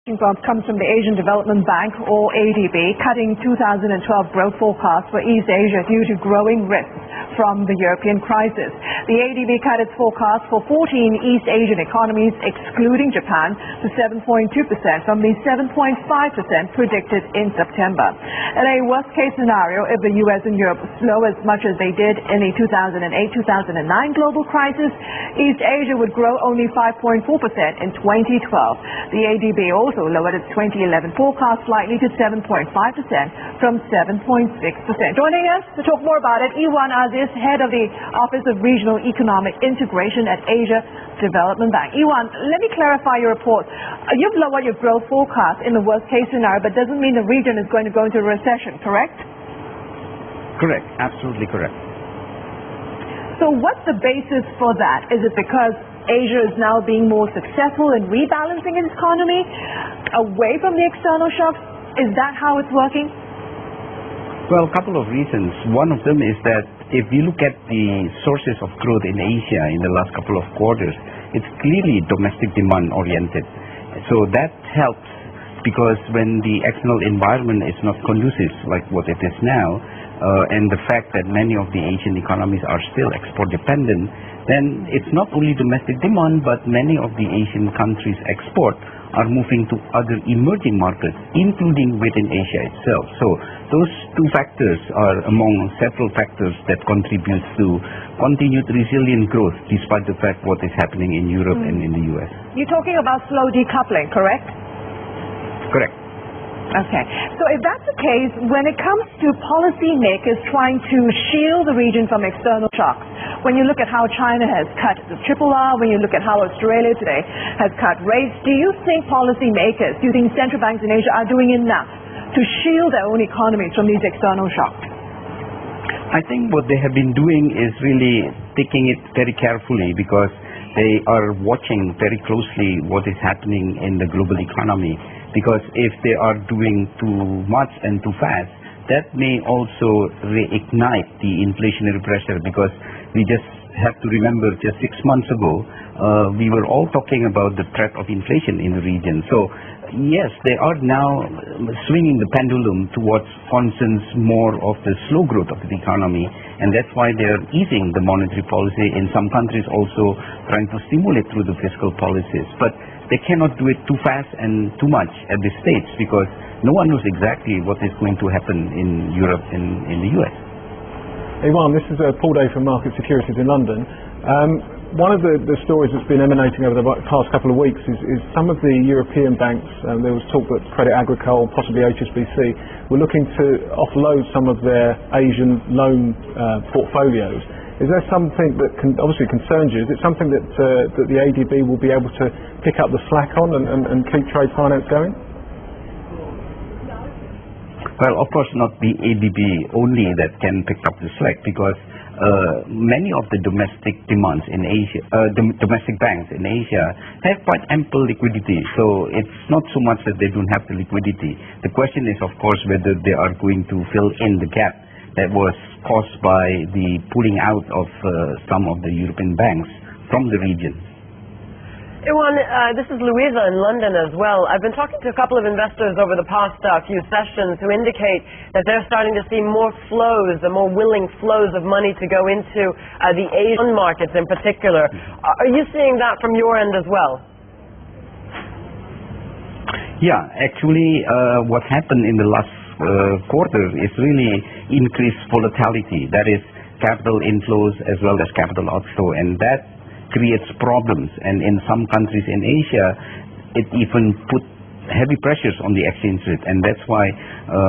Comes from the Asian Development Bank, or ADB, cutting 2012 growth forecast for East Asia due to growing risks from the European crisis. The ADB cut its forecast for 14 East Asian economies, excluding Japan, to 7.2% from the 7.5% predicted in September. In a worst-case scenario, if the US and Europe slow as much as they did in the 2008-2009 global crisis, East Asia would grow only 5.4% in 2012. The ADB also lowered its 2011 forecast slightly to 7.5% from 7.6%. Joining us to talk more about it, Iwan, Azis, head of the Office of Regional Economic Integration at Asia Development Bank. Iwan, let me clarify your report. You've lowered your growth forecast in the worst-case scenario, but doesn't mean the region is going to go into a recession, correct? Correct, absolutely correct. So what's the basis for that? Is it because Asia is now being more successful in rebalancing its economy away from the external shocks? Is that how it's working? Well, a couple of reasons. One of them is that if you look at the sources of growth in Asia in the last couple of quarters, it's clearly domestic demand oriented. So that helps, because when the external environment is not conducive like what it is now, and the fact that many of the Asian economies are still export dependent, then it's not only domestic demand, but many of the Asian countries' export are moving to other emerging markets, including within Asia itself. So those two factors are among several factors that contribute to continued resilient growth, despite the fact what is happening in Europe and in the US. You're talking about slow decoupling, correct? Correct. Okay. So if that's the case, when it comes to policymakers trying to shield the region from external shocks, when you look at how China has cut the RRR, when you look at how Australia today has cut rates, do you think policymakers, do you think central banks in Asia are doing enough to shield their own economies from these external shocks? I think what they have been doing is really taking it very carefully, because they are watching very closely what is happening in the global economy. Because if they are doing too much and too fast, that may also reignite the inflationary pressure, because we just have to remember just 6 months ago, we were all talking about the threat of inflation in the region. So yes, they are now swinging the pendulum towards concerns more of the slow growth of the economy, and that's why they are easing the monetary policy. In some countries also trying to stimulate through the fiscal policies. But they cannot do it too fast and too much at this stage, because no one knows exactly what is going to happen in Europe and in the US. Iwan, this is Paul Day from Market Securities in London. One of the stories that's been emanating over the past couple of weeks is some of the European banks, there was talk that Crédit Agricole, possibly HSBC, were looking to offload some of their Asian loan portfolios. Is there something that obviously concerns you? Is it something that the ADB will be able to pick up the slack on and keep trade finance going? Well, of course not the ADB only that can pick up the slack, because many of the domestic demands in Asia, domestic banks in Asia have quite ample liquidity. So it's not so much that they don't have the liquidity. The question is, of course, whether they are going to fill in the gap that was caused by the pulling out of some of the European banks from the region. Iwan, this is Louisa in London as well. I've been talking to a couple of investors over the past few sessions who indicate that they're starting to see more flows, more willing flows of money to go into the Asian markets in particular. Are you seeing that from your end as well? Yeah, actually what happened in the last quarter is really increased volatility. That is capital inflows as well as capital outflow, and that creates problems. And in some countries in Asia, it even put heavy pressures on the exchange rate, and that's why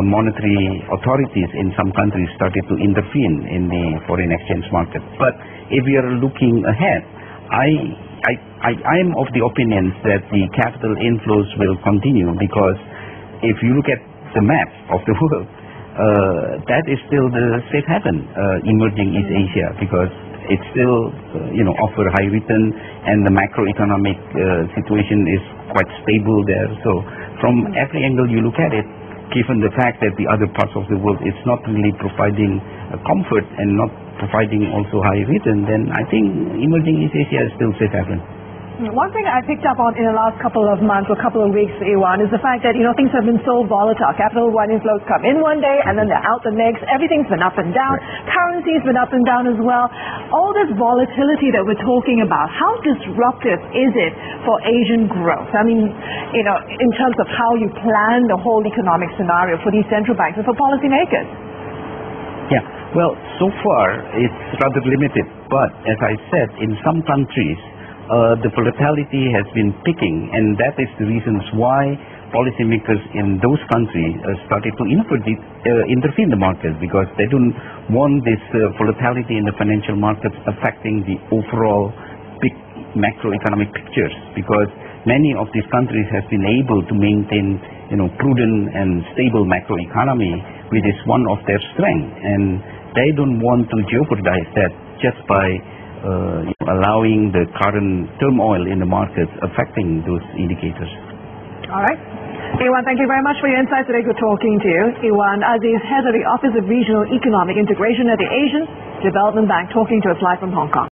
monetary authorities in some countries started to intervene in the foreign exchange market. But if we are looking ahead, I am of the opinion that the capital inflows will continue, because if you look at the map of the world, that is still the safe haven, emerging East Asia, because it still offer high return, and the macroeconomic situation is quite stable there. So from every angle you look at it, given the fact that the other parts of the world is not really providing comfort and not providing also high return, then I think emerging East Asia is still safe haven. One thing I picked up on in the last couple of months or couple of weeks, Iwan, is the fact that, things have been so volatile. Capital inflows come in one day and then they're out the next. Everything's been up and down. Right. Currency's been up and down as well. All this volatility that we're talking about, how disruptive is it for Asian growth? I mean, in terms of how you plan the whole economic scenario for these central banks and for policymakers. Yeah, well, so far it's rather limited, but as I said, in some countries, the volatility has been peaking, and that is the reasons why policymakers in those countries started to intervene the market, because they don't want this volatility in the financial markets affecting the overall big macroeconomic pictures, because many of these countries have been able to maintain prudent and stable macroeconomy, which is one of their strengths, and they don't want to jeopardize that just by allowing the current turmoil in the markets affecting those indicators. All right. Iwan, thank you very much for your insights today. Good talking to you. Iwan Azis, head of the Office of Regional Economic Integration at the Asian Development Bank, talking to us live from Hong Kong.